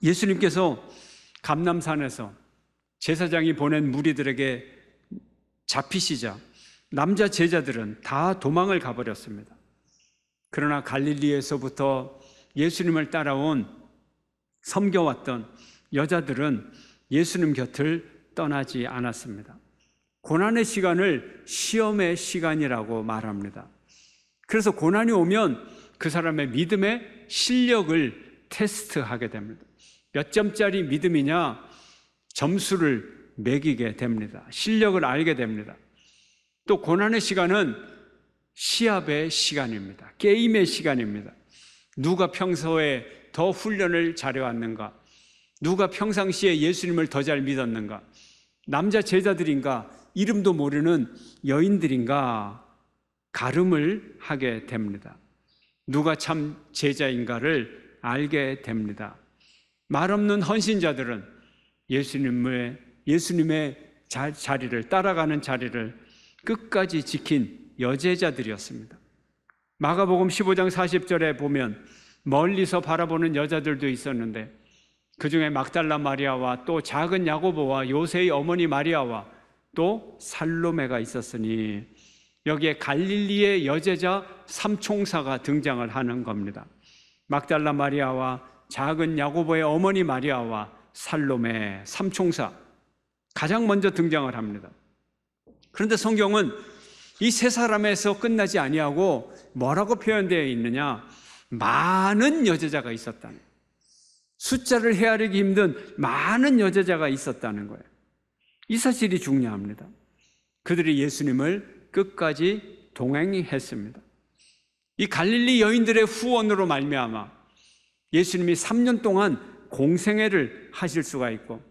예수님께서 감람산에서 제사장이 보낸 무리들에게 잡히시자 남자 제자들은 다 도망을 가버렸습니다. 그러나 갈릴리에서부터 예수님을 따라온 섬겨왔던 여자들은 예수님 곁을 떠나지 않았습니다. 고난의 시간을 시험의 시간이라고 말합니다. 그래서 고난이 오면 그 사람의 믿음의 실력을 테스트하게 됩니다. 몇 점짜리 믿음이냐 점수를 매기게 됩니다. 실력을 알게 됩니다. 또 고난의 시간은 시합의 시간입니다. 게임의 시간입니다. 누가 평소에 더 훈련을 잘해왔는가? 누가 평상시에 예수님을 더 잘 믿었는가? 남자 제자들인가? 이름도 모르는 여인들인가? 가름을 하게 됩니다. 누가 참 제자인가를 알게 됩니다. 말 없는 헌신자들은 예수님의 자리를 따라가는 자리를 끝까지 지킨 여제자들이었습니다. 마가복음 15장 40절에 보면 멀리서 바라보는 여자들도 있었는데 그 중에 막달라 마리아와 또 작은 야고보와 요새의 어머니 마리아와 또 살로메가 있었으니 여기에 갈릴리의 여제자 삼총사가 등장을 하는 겁니다. 막달라 마리아와 작은 야고보의 어머니 마리아와 살로메 삼총사 가장 먼저 등장을 합니다. 그런데 성경은 이 세 사람에서 끝나지 아니하고 뭐라고 표현되어 있느냐? 많은 여제자가 있었다는, 숫자를 헤아리기 힘든 많은 여제자가 있었다는 거예요. 이 사실이 중요합니다. 그들이 예수님을 끝까지 동행했습니다. 이 갈릴리 여인들의 후원으로 말미암아 예수님이 3년 동안 공생애를 하실 수가 있고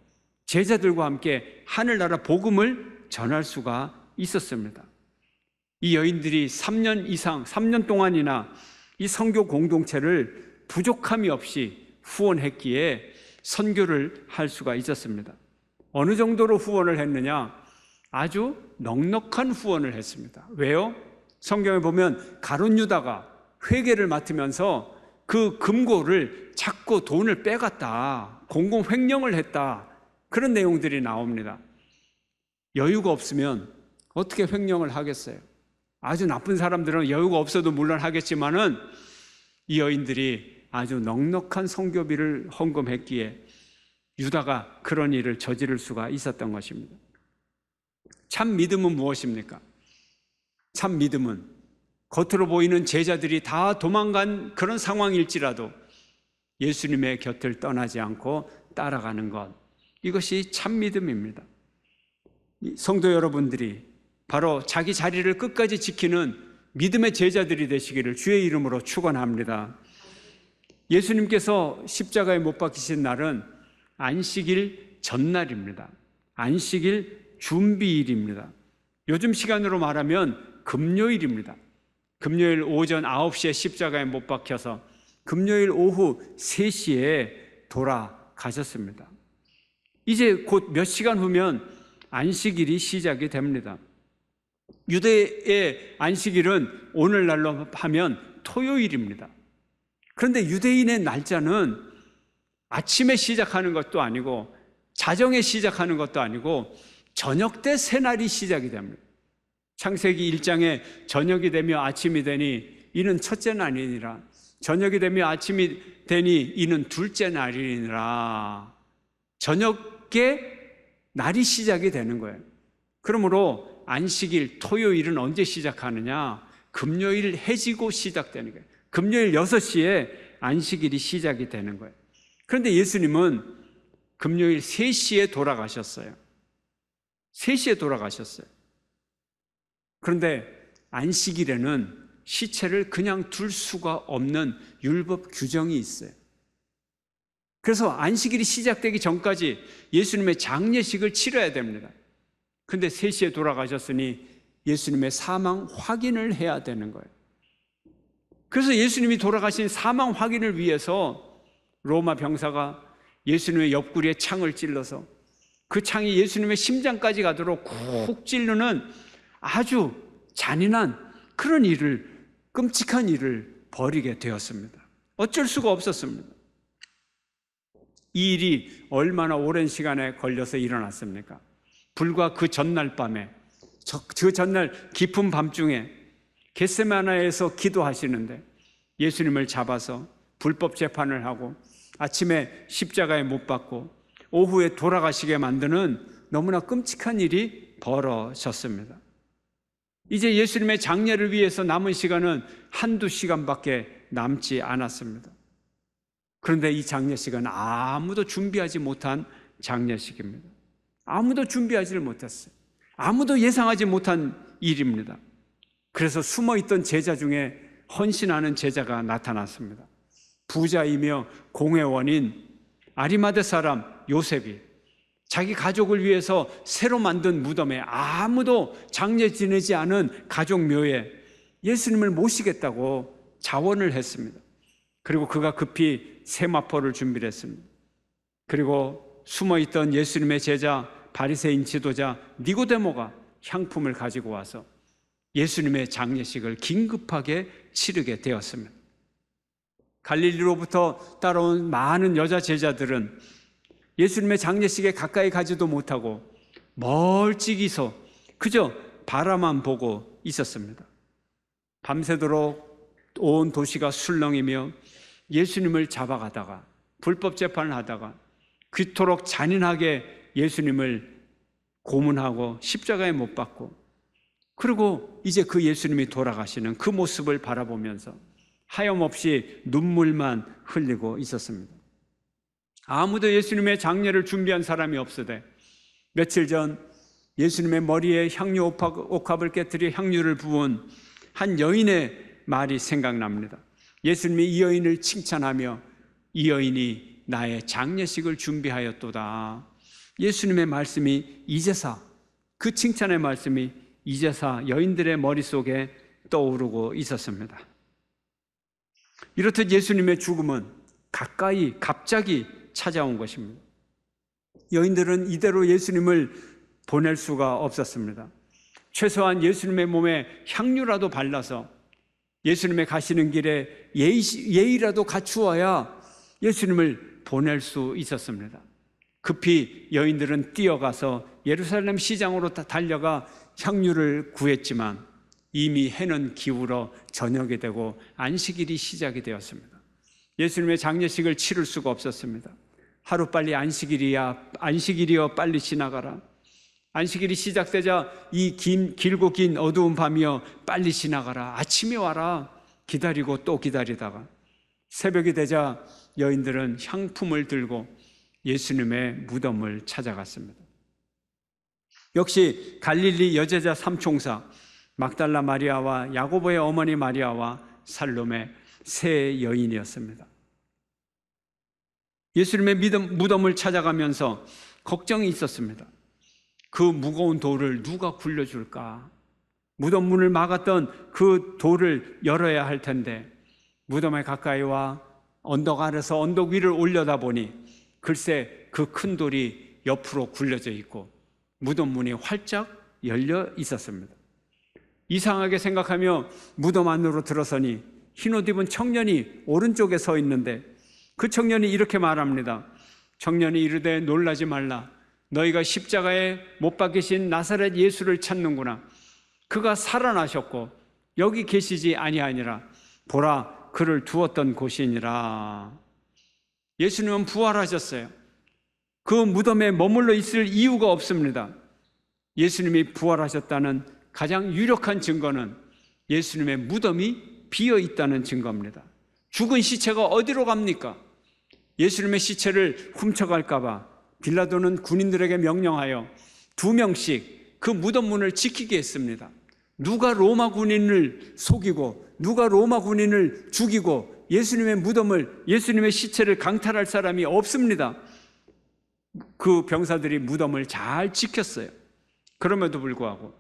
제자들과 함께 하늘나라 복음을 전할 수가 있었습니다. 이 여인들이 3년 동안이나 이 선교 공동체를 부족함이 없이 후원했기에 선교를 할 수가 있었습니다. 어느 정도로 후원을 했느냐? 아주 넉넉한 후원을 했습니다. 왜요? 성경에 보면 가룟 유다가 회계를 맡으면서 그 금고를 자꾸 돈을 빼갔다, 공공 횡령을 했다, 그런 내용들이 나옵니다. 여유가 없으면 어떻게 횡령을 하겠어요? 아주 나쁜 사람들은 여유가 없어도 물론 하겠지만은 이 여인들이 아주 넉넉한 선교비를 헌금했기에 유다가 그런 일을 저지를 수가 있었던 것입니다. 참 믿음은 무엇입니까? 참 믿음은 겉으로 보이는 제자들이 다 도망간 그런 상황일지라도 예수님의 곁을 떠나지 않고 따라가는 것, 이것이 참 믿음입니다. 성도 여러분들이 바로 자기 자리를 끝까지 지키는 믿음의 제자들이 되시기를 주의 이름으로 축원합니다. 예수님께서 십자가에 못 박히신 날은 안식일 전날입니다. 안식일 준비일입니다. 요즘 시간으로 말하면 금요일입니다. 금요일 오전 9시에 십자가에 못 박혀서 금요일 오후 3시에 돌아가셨습니다. 이제 곧 몇 시간 후면 안식일이 시작이 됩니다. 유대의 안식일은 오늘날로 하면 토요일입니다. 그런데 유대인의 날짜는 아침에 시작하는 것도 아니고 자정에 시작하는 것도 아니고 저녁 때 새날이 시작이 됩니다. 창세기 1장에 저녁이 되며 아침이 되니 이는 첫째 날이니라, 저녁이 되며 아침이 되니 이는 둘째 날이니라. 저녁에 날이 시작이 되는 거예요. 그러므로 안식일 토요일은 언제 시작하느냐? 금요일 해지고 시작되는 거예요. 금요일 6시에 안식일이 시작이 되는 거예요. 그런데 예수님은 금요일 3시에 돌아가셨어요. 3시에 돌아가셨어요. 그런데 안식일에는 시체를 그냥 둘 수가 없는 율법 규정이 있어요. 그래서 안식일이 시작되기 전까지 예수님의 장례식을 치러야 됩니다. 그런데 3시에 돌아가셨으니 예수님의 사망 확인을 해야 되는 거예요. 그래서 예수님이 돌아가신 사망 확인을 위해서 로마 병사가 예수님의 옆구리에 창을 찔러서 그 창이 예수님의 심장까지 가도록 쿡 찌르는 아주 잔인한 그런 일을, 끔찍한 일을 벌이게 되었습니다. 어쩔 수가 없었습니다. 이 일이 얼마나 오랜 시간에 걸려서 일어났습니까? 불과 그 전날 밤에, 그 전날 깊은 밤중에 겟세마네에서 기도하시는데 예수님을 잡아서 불법 재판을 하고 아침에 십자가에 못 박고 오후에 돌아가시게 만드는 너무나 끔찍한 일이 벌어졌습니다. 이제 예수님의 장례를 위해서 남은 시간은 한두 시간밖에 남지 않았습니다. 그런데 이 장례식은 아무도 준비하지 못한 장례식입니다. 아무도 준비하지를 못했어요. 아무도 예상하지 못한 일입니다. 그래서 숨어있던 제자 중에 헌신하는 제자가 나타났습니다. 부자이며 공회원인 아리마대 사람 요셉이 자기 가족을 위해서 새로 만든 무덤에, 아무도 장례 지내지 않은 가족 묘에 예수님을 모시겠다고 자원을 했습니다. 그리고 그가 급히 세마포를 준비를 했습니다. 그리고 숨어있던 예수님의 제자 바리새인 지도자 니고데모가 향품을 가지고 와서 예수님의 장례식을 긴급하게 치르게 되었습니다. 갈릴리로부터 따라온 많은 여자 제자들은 예수님의 장례식에 가까이 가지도 못하고 멀찍이서 그저 바라만 보고 있었습니다. 밤새도록 온 도시가 술렁이며 예수님을 잡아가다가 불법 재판을 하다가 그토록 잔인하게 예수님을 고문하고 십자가에 못 박고, 그리고 이제 그 예수님이 돌아가시는 그 모습을 바라보면서 하염없이 눈물만 흘리고 있었습니다. 아무도 예수님의 장례를 준비한 사람이 없으되 며칠 전 예수님의 머리에 향유 옥합을 깨뜨려 향유를 부은 한 여인의 말이 생각납니다. 예수님이 이 여인을 칭찬하며 이 여인이 나의 장례식을 준비하였도다. 예수님의 말씀이 이제사, 그 칭찬의 말씀이 이제사 여인들의 머릿속에 떠오르고 있었습니다. 이렇듯 예수님의 죽음은 가까이 갑자기 찾아온 것입니다. 여인들은 이대로 예수님을 보낼 수가 없었습니다. 최소한 예수님의 몸에 향유라도 발라서 예수님의 가시는 길에 예의라도 갖추어야 예수님을 보낼 수 있었습니다. 급히 여인들은 뛰어가서 예루살렘 시장으로 달려가 향유를 구했지만 이미 해는 기울어 저녁이 되고 안식일이 시작이 되었습니다. 예수님의 장례식을 치를 수가 없었습니다. 하루빨리 안식일이여 빨리 지나가라. 안식일이 시작되자 이 길고 긴 어두운 밤이여 빨리 지나가라. 아침이 와라. 기다리고 또 기다리다가 새벽이 되자 여인들은 향품을 들고 예수님의 무덤을 찾아갔습니다. 역시 갈릴리 여제자 삼총사 막달라 마리아와 야고보의 어머니 마리아와 살로메 세 여인이었습니다. 예수님의 무덤을 찾아가면서 걱정이 있었습니다. 그 무거운 돌을 누가 굴려줄까? 무덤 문을 막았던 그 돌을 열어야 할 텐데 무덤에 가까이 와 언덕 아래서 언덕 위를 올려다보니 글쎄 그 큰 돌이 옆으로 굴려져 있고 무덤 문이 활짝 열려 있었습니다. 이상하게 생각하며 무덤 안으로 들어서니 흰옷 입은 청년이 오른쪽에 서 있는데 그 청년이 이렇게 말합니다. 청년이 이르되 놀라지 말라. 너희가 십자가에 못 박히신 나사렛 예수를 찾는구나. 그가 살아나셨고 여기 계시지 아니하니라. 보라, 그를 두었던 곳이니라. 예수님은 부활하셨어요. 그 무덤에 머물러 있을 이유가 없습니다. 예수님이 부활하셨다는 가장 유력한 증거는 예수님의 무덤이 비어 있다는 증거입니다. 죽은 시체가 어디로 갑니까? 예수님의 시체를 훔쳐갈까 봐 빌라도는 군인들에게 명령하여 2명씩 그 무덤 문을 지키게 했습니다. 누가 로마 군인을 속이고 누가 로마 군인을 죽이고 예수님의 무덤을, 예수님의 시체를 강탈할 사람이 없습니다. 그 병사들이 무덤을 잘 지켰어요. 그럼에도 불구하고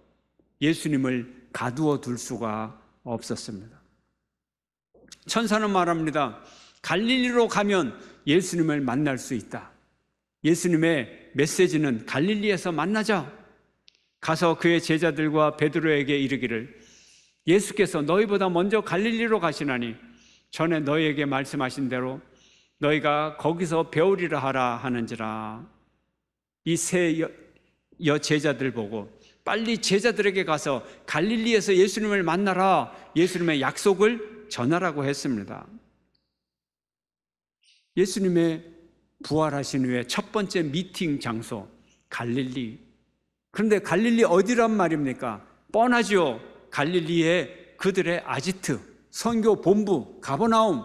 예수님을 가두어 둘 수가 없었습니다. 천사는 말합니다. 갈릴리로 가면 예수님을 만날 수 있다. 예수님의 메시지는 갈릴리에서 만나자. 가서 그의 제자들과 베드로에게 이르기를 예수께서 너희보다 먼저 갈릴리로 가시나니 전에 너희에게 말씀하신 대로 너희가 거기서 배우리라 하라 하는지라. 이 세 여제자들 보고 빨리 제자들에게 가서 갈릴리에서 예수님을 만나라, 예수님의 약속을 전하라고 했습니다. 예수님의 부활하신 후에 첫 번째 미팅 장소 갈릴리. 그런데 갈릴리 어디란 말입니까? 뻔하죠. 갈릴리의 그들의 아지트, 선교 본부, 가버나움,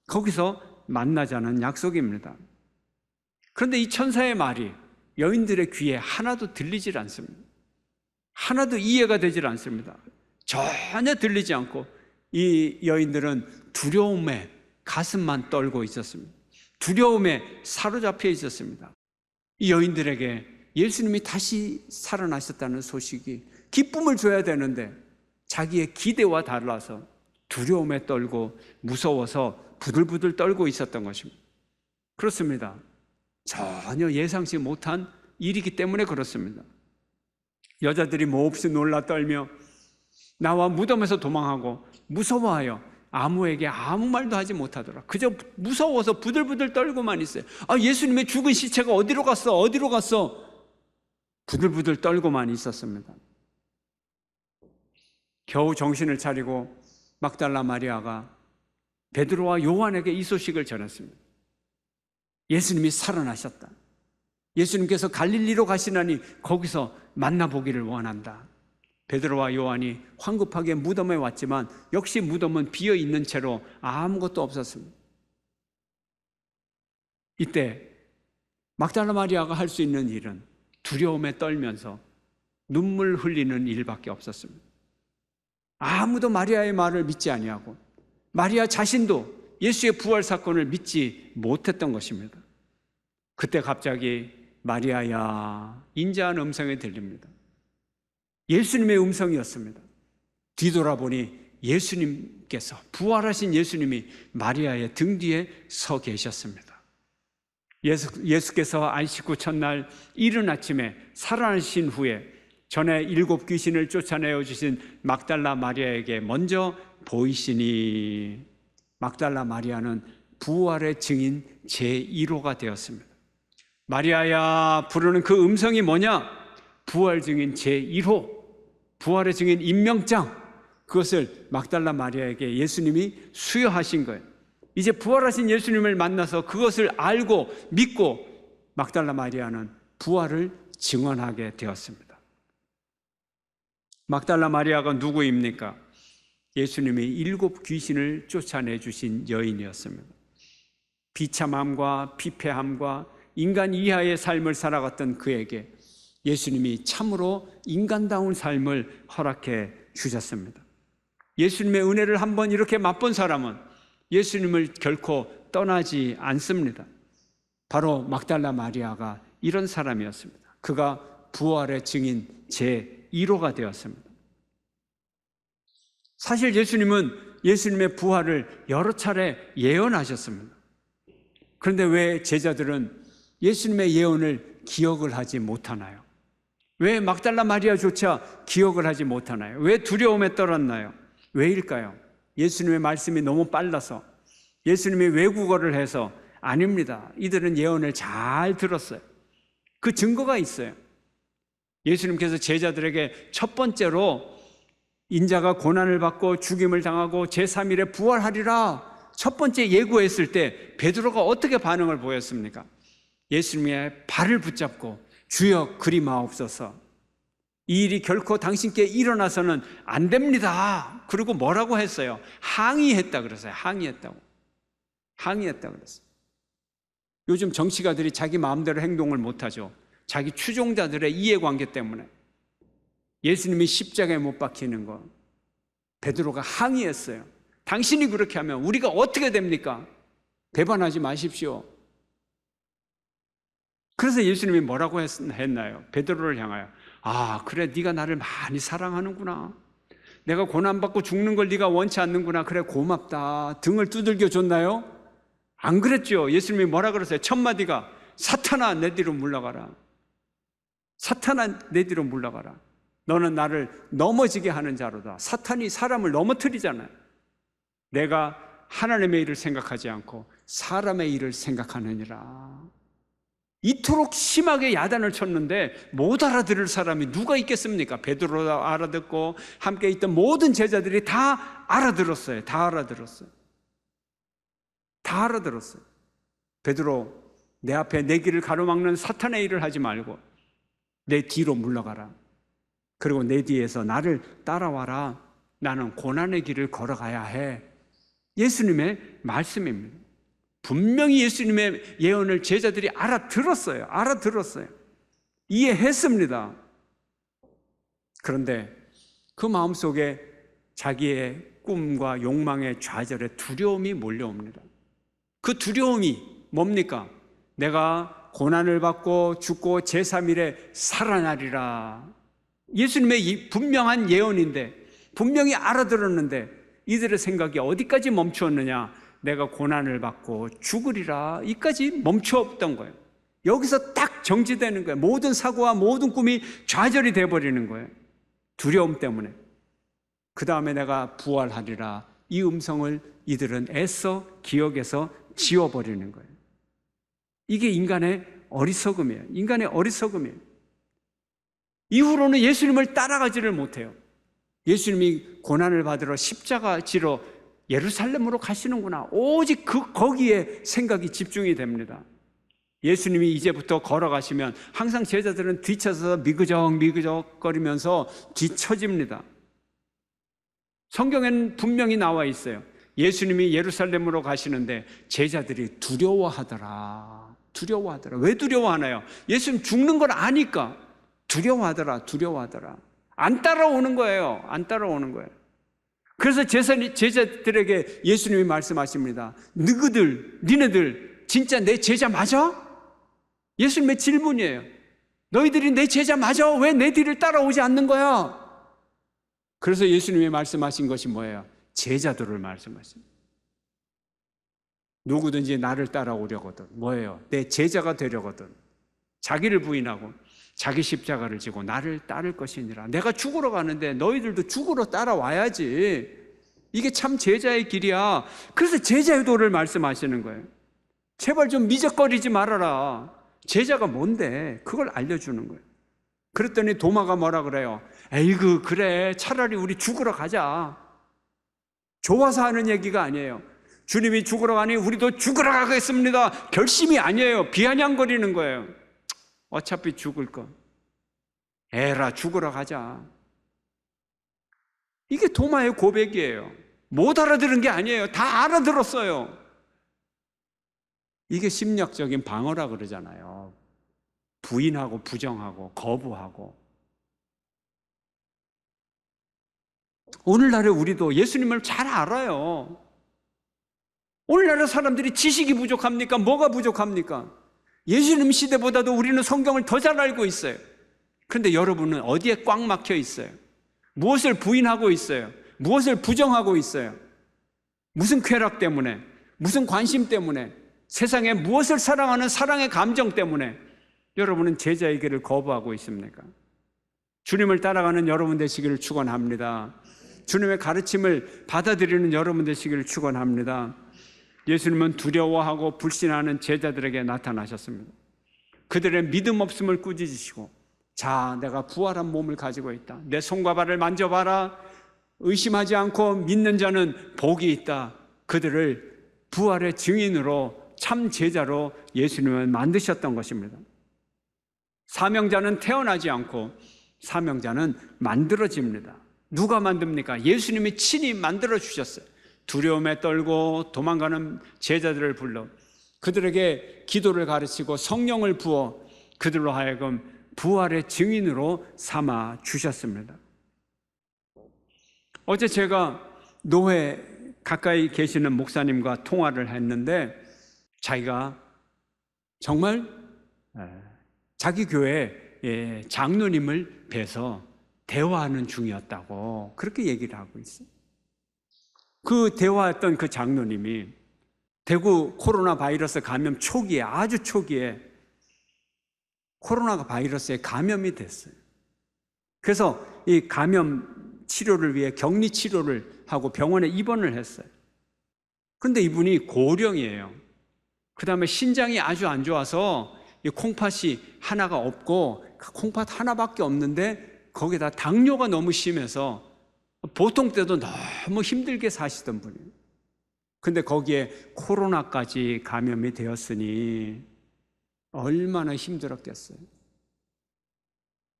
거기서 만나자는 약속입니다. 그런데 이 천사의 말이 여인들의 귀에 하나도 들리질 않습니다. 하나도 이해가 되질 않습니다. 전혀 들리지 않고 이 여인들은 두려움에 가슴만 떨고 있었습니다. 두려움에 사로잡혀 있었습니다. 이 여인들에게 예수님이 다시 살아나셨다는 소식이 기쁨을 줘야 되는데 자기의 기대와 달라서 두려움에 떨고 무서워서 부들부들 떨고 있었던 것입니다. 그렇습니다. 전혀 예상치 못한 일이기 때문에 그렇습니다. 여자들이 몹시 놀라 떨며 나와 무덤에서 도망하고 무서워하여 아무에게 아무 말도 하지 못하더라. 그저 무서워서 부들부들 떨고만 있어요. 예수님의 죽은 시체가 어디로 갔어? 어디로 갔어? 부들부들 떨고만 있었습니다. 겨우 정신을 차리고 막달라 마리아가 베드로와 요한에게 이 소식을 전했습니다. 예수님이 살아나셨다. 예수님께서 갈릴리로 가시나니 거기서 만나보기를 원한다. 베드로와 요한이 황급하게 무덤에 왔지만 역시 무덤은 비어있는 채로 아무것도 없었습니다. 이때 막달라 마리아가 할 수 있는 일은 두려움에 떨면서 눈물 흘리는 일밖에 없었습니다. 아무도 마리아의 말을 믿지 아니하고 마리아 자신도 예수의 부활 사건을 믿지 못했던 것입니다. 그때 갑자기 마리아야 인자한 음성이 들립니다. 예수님의 음성이었습니다. 뒤돌아보니 예수님께서, 부활하신 예수님이 마리아의 등 뒤에 서 계셨습니다. 예수께서 안식 후 첫날 이른 아침에 살아나신 후에 전에 7 귀신을 쫓아내어 주신 막달라 마리아에게 먼저 보이시니 막달라 마리아는 부활의 증인 제1호가 되었습니다. 마리아야 부르는 그 음성이 뭐냐? 부활 증인 제1호, 부활의 증인 임명장, 그것을 막달라 마리아에게 예수님이 수여하신 거예요. 이제 부활하신 예수님을 만나서 그것을 알고 믿고 막달라 마리아는 부활을 증언하게 되었습니다. 막달라 마리아가 누구입니까? 예수님이 7 귀신을 쫓아내 주신 여인이었습니다. 비참함과 피폐함과 인간 이하의 삶을 살아갔던 그에게 예수님이 참으로 인간다운 삶을 허락해 주셨습니다. 예수님의 은혜를 한번 이렇게 맛본 사람은 예수님을 결코 떠나지 않습니다. 바로 막달라 마리아가 이런 사람이었습니다. 그가 부활의 증인 제1호가 되었습니다. 사실 예수님은 예수님의 부활을 여러 차례 예언하셨습니다. 그런데 왜 제자들은 예수님의 예언을 기억을 하지 못하나요? 왜 막달라 마리아조차 기억을 하지 못하나요? 왜 두려움에 떨었나요? 왜일까요? 예수님의 말씀이 너무 빨라서, 예수님이 외국어를 해서? 아닙니다. 이들은 예언을 잘 들었어요. 그 증거가 있어요. 예수님께서 제자들에게 첫 번째로 인자가 고난을 받고 죽임을 당하고 제3일에 부활하리라 첫 번째 예고했을 때 베드로가 어떻게 반응을 보였습니까? 예수님의 발을 붙잡고 주여 그리 마옵소서, 이 일이 결코 당신께 일어나서는 안 됩니다. 그리고 뭐라고 했어요? 항의했다 그랬어요. 항의했다고 그랬어요. 요즘 정치가들이 자기 마음대로 행동을 못하죠. 자기 추종자들의 이해관계 때문에. 예수님이 십자가에 못 박히는 거 베드로가 항의했어요. 당신이 그렇게 하면 우리가 어떻게 됩니까? 배반하지 마십시오. 그래서 예수님이 뭐라고 했나요? 베드로를 향하여 그래 네가 나를 많이 사랑하는구나. 내가 고난받고 죽는 걸 네가 원치 않는구나. 그래 고맙다. 등을 두들겨 줬나요? 안 그랬죠. 예수님이 뭐라 그랬어요? 첫 마디가 사탄아 내 뒤로 물러가라. 사탄아 내 뒤로 물러가라. 너는 나를 넘어지게 하는 자로다. 사탄이 사람을 넘어뜨리잖아요. 내가 하나님의 일을 생각하지 않고 사람의 일을 생각하느니라. 이토록 심하게 야단을 쳤는데 못 알아들을 사람이 누가 있겠습니까? 베드로도 알아듣고 함께 있던 모든 제자들이 다 알아들었어요. 다 알아들었어요. 다 알아들었어요. 베드로, 내 앞에 내 길을 가로막는 사탄의 일을 하지 말고 내 뒤로 물러가라. 그리고 내 뒤에서 나를 따라와라. 나는 고난의 길을 걸어가야 해. 예수님의 말씀입니다. 분명히 예수님의 예언을 제자들이 알아들었어요. 알아들었어요. 이해했습니다. 그런데 그 마음속에 자기의 꿈과 욕망의 좌절에 두려움이 몰려옵니다. 그 두려움이 뭡니까? 내가 고난을 받고 죽고 제3일에 살아나리라. 예수님의 이 분명한 예언인데, 분명히 알아들었는데 이들의 생각이 어디까지 멈추었느냐? 내가 고난을 받고 죽으리라. 이까지 멈추었던 거예요. 여기서 딱 정지되는 거예요. 모든 사고와 모든 꿈이 좌절이 돼버리는 거예요. 두려움 때문에. 그 다음에 내가 부활하리라. 이 음성을 이들은 애써 기억에서 지워버리는 거예요. 이게 인간의 어리석음이에요. 인간의 어리석음이에요. 이후로는 예수님을 따라가지를 못해요. 예수님이 고난을 받으러 십자가 지러 예루살렘으로 가시는구나. 오직 거기에 생각이 집중이 됩니다. 예수님이 이제부터 걸어가시면 항상 제자들은 뒤쳐서 미그적 거리면서 뒤처집니다. 성경에는 분명히 나와 있어요. 예수님이 예루살렘으로 가시는데 제자들이 두려워하더라. 왜 두려워하나요? 예수님 죽는 걸 아니까 두려워하더라. 안 따라오는 거예요. 그래서 제자들에게 예수님이 말씀하십니다. 니네들 진짜 내 제자 맞아? 예수님의 질문이에요. 너희들이 내 제자 맞아? 왜 내 뒤를 따라오지 않는 거야? 그래서 예수님이 말씀하신 것이 뭐예요? 제자들을 말씀하십니다. 누구든지 나를 따라오려거든 뭐예요? 내 제자가 되려거든 자기를 부인하고 자기 십자가를 지고 나를 따를 것이니라. 내가 죽으러 가는데 너희들도 죽으러 따라와야지. 이게 참 제자의 길이야. 그래서 제자의 도를 말씀하시는 거예요. 제발 좀 미적거리지 말아라. 제자가 뭔데? 그걸 알려주는 거예요. 그랬더니 도마가 뭐라 그래요? 에이그 그래 차라리 우리 죽으러 가자. 좋아서 하는 얘기가 아니에요. 주님이 죽으러 가니 우리도 죽으러 가겠습니다. 결심이 아니에요. 비아냥거리는 거예요. 어차피 죽을 거. 에라 죽으러 가자. 이게 도마의 고백이에요. 못 알아들은 게 아니에요. 다 알아들었어요. 이게 심리학적인 방어라 그러잖아요. 부인하고 부정하고 거부하고. 오늘날에 우리도 예수님을 잘 알아요. 오늘날의 사람들이 지식이 부족합니까? 뭐가 부족합니까? 예수님 시대보다도 우리는 성경을 더 잘 알고 있어요. 그런데 여러분은 어디에 꽉 막혀 있어요? 무엇을 부인하고 있어요? 무엇을 부정하고 있어요? 무슨 쾌락 때문에? 무슨 관심 때문에? 세상에 무엇을 사랑하는 사랑의 감정 때문에 여러분은 제자의 길을 거부하고 있습니까? 주님을 따라가는 여러분 되시기를 축원합니다. 주님의 가르침을 받아들이는 여러분 되시기를 축원합니다. 예수님은 두려워하고 불신하는 제자들에게 나타나셨습니다. 그들의 믿음 없음을 꾸짖으시고, 자, 내가 부활한 몸을 가지고 있다. 내 손과 발을 만져봐라. 의심하지 않고 믿는 자는 복이 있다. 그들을 부활의 증인으로 참 제자로 예수님은 만드셨던 것입니다. 사명자는 태어나지 않고 사명자는 만들어집니다. 누가 만듭니까? 예수님이 친히 만들어 주셨어요. 두려움에 떨고 도망가는 제자들을 불러 그들에게 기도를 가르치고 성령을 부어 그들로 하여금 부활의 증인으로 삼아 주셨습니다. 어제 제가 노회 가까이 계시는 목사님과 통화를 했는데 자기가 정말 자기 교회 장로님을 뵈서 대화하는 중이었다고 그렇게 얘기를 하고 있어요. 그 대화했던 그 장로님이 대구 코로나 바이러스 감염 초기에, 아주 초기에 코로나 바이러스에 감염이 됐어요. 그래서 이 감염 치료를 위해 격리 치료를 하고 병원에 입원을 했어요. 그런데 이분이 고령이에요. 그 다음에 신장이 아주 안 좋아서 이 콩팥이 하나가 없고 그 콩팥 하나밖에 없는데 거기다 당뇨가 너무 심해서 보통 때도 너무 힘들게 사시던 분이에요. 근데 거기에 코로나까지 감염이 되었으니 얼마나 힘들었겠어요.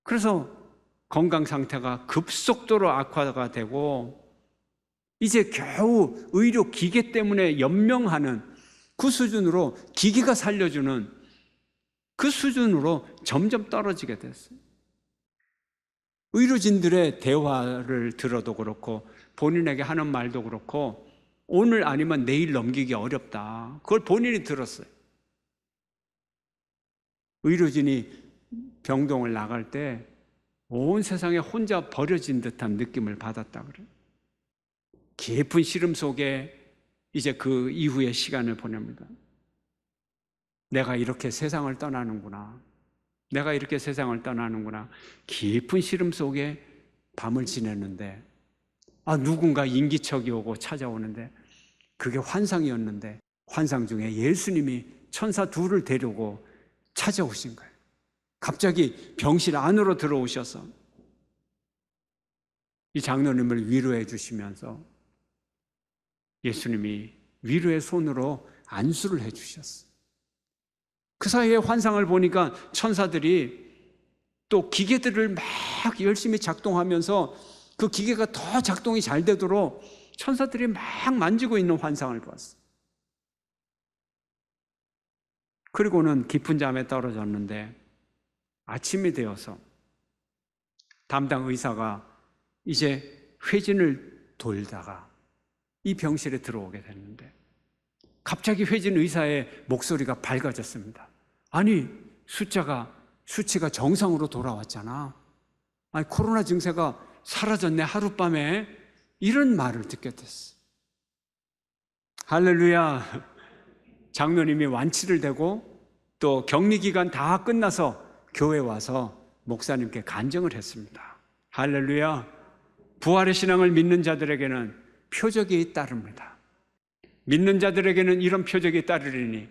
그래서 건강 상태가 급속도로 악화가 되고 이제 겨우 의료 기계 때문에 연명하는 그 수준으로, 기계가 살려주는 그 수준으로 점점 떨어지게 됐어요. 의료진들의 대화를 들어도 그렇고 본인에게 하는 말도 그렇고 오늘 아니면 내일 넘기기 어렵다, 그걸 본인이 들었어요. 의료진이 병동을 나갈 때 온 세상에 혼자 버려진 듯한 느낌을 받았다 그래요. 깊은 시름 속에 이제 그 이후의 시간을 보냅니다. 내가 이렇게 세상을 떠나는구나. 내가 이렇게 세상을 떠나는구나. 깊은 시름 속에 밤을 지냈는데 누군가 인기척이 오고 찾아오는데 그게 환상이었는데 환상 중에 예수님이 천사 둘을 데리고 찾아오신 거예요. 갑자기 병실 안으로 들어오셔서 이 장로님을 위로해 주시면서 예수님이 위로의 손으로 안수를 해 주셨어요. 그 사이에 환상을 보니까 천사들이 또 기계들을 막 열심히 작동하면서 그 기계가 더 작동이 잘 되도록 천사들이 막 만지고 있는 환상을 보았어요. 그리고는 깊은 잠에 떨어졌는데 아침이 되어서 담당 의사가 이제 회진을 돌다가 이 병실에 들어오게 됐는데 갑자기 회진 의사의 목소리가 밝아졌습니다. 아니, 수치가 정상으로 돌아왔잖아. 아니, 코로나 증세가 사라졌네, 하룻밤에. 이런 말을 듣게 됐어. 할렐루야. 장로님이 완치를 되고 또 격리기간 다 끝나서 교회 와서 목사님께 간증을 했습니다. 할렐루야. 부활의 신앙을 믿는 자들에게는 표적이 따릅니다. 믿는 자들에게는 이런 표적이 따르리니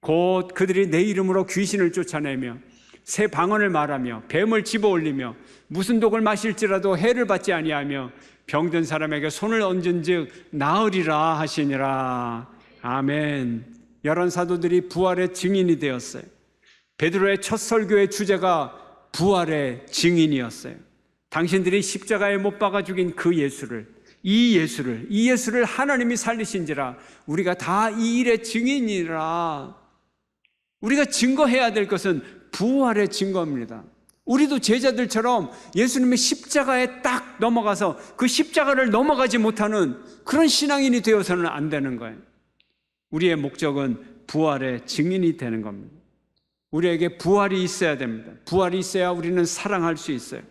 곧 그들이 내 이름으로 귀신을 쫓아내며 새 방언을 말하며 뱀을 집어올리며 무슨 독을 마실지라도 해를 받지 아니하며 병든 사람에게 손을 얹은즉 나으리라 하시니라. 아멘. 11 사도들이 부활의 증인이 되었어요. 베드로의 첫 설교의 주제가 부활의 증인이었어요. 당신들이 십자가에 못 박아 죽인 그 예수를, 이 예수를 하나님이 살리신지라 우리가 다 이 일의 증인이라. 우리가 증거해야 될 것은 부활의 증거입니다. 우리도 제자들처럼 예수님의 십자가에 딱 넘어가서 그 십자가를 넘어가지 못하는 그런 신앙인이 되어서는 안 되는 거예요. 우리의 목적은 부활의 증인이 되는 겁니다. 우리에게 부활이 있어야 됩니다. 부활이 있어야 우리는 사랑할 수 있어요.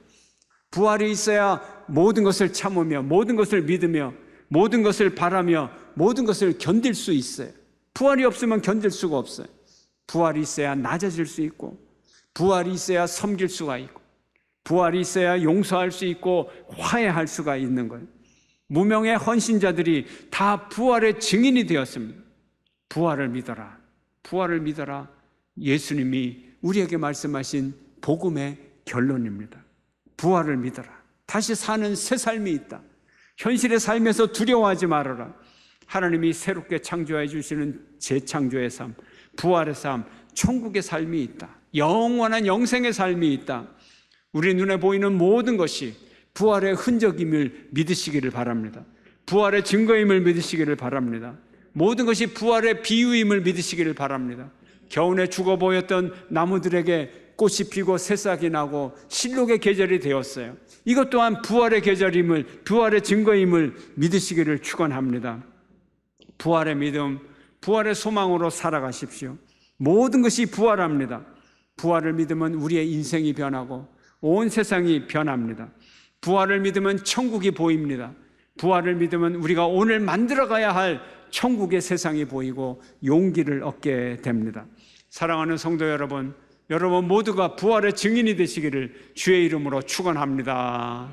부활이 있어야 모든 것을 참으며 모든 것을 믿으며 모든 것을 바라며 모든 것을 견딜 수 있어요. 부활이 없으면 견딜 수가 없어요. 부활이 있어야 낮아질 수 있고 부활이 있어야 섬길 수가 있고 부활이 있어야 용서할 수 있고 화해할 수가 있는 거예요. 무명의 헌신자들이 다 부활의 증인이 되었습니다. 부활을 믿어라. 부활을 믿어라. 예수님이 우리에게 말씀하신 복음의 결론입니다. 부활을 믿어라. 다시 사는 새 삶이 있다. 현실의 삶에서 두려워하지 말아라. 하나님이 새롭게 창조해 주시는 재창조의 삶, 부활의 삶, 천국의 삶이 있다. 영원한 영생의 삶이 있다. 우리 눈에 보이는 모든 것이 부활의 흔적임을 믿으시기를 바랍니다. 부활의 증거임을 믿으시기를 바랍니다. 모든 것이 부활의 비유임을 믿으시기를 바랍니다. 겨우내 죽어 보였던 나무들에게 꽃이 피고 새싹이 나고 실록의 계절이 되었어요. 이것 또한 부활의 계절임을, 부활의 증거임을 믿으시기를 축원합니다. 부활의 믿음, 부활의 소망으로 살아가십시오. 모든 것이 부활합니다. 부활을 믿으면 우리의 인생이 변하고 온 세상이 변합니다. 부활을 믿으면 천국이 보입니다. 부활을 믿으면 우리가 오늘 만들어가야 할 천국의 세상이 보이고 용기를 얻게 됩니다. 사랑하는 성도 여러분, 여러분 모두가 부활의 증인이 되시기를 주의 이름으로 축원합니다.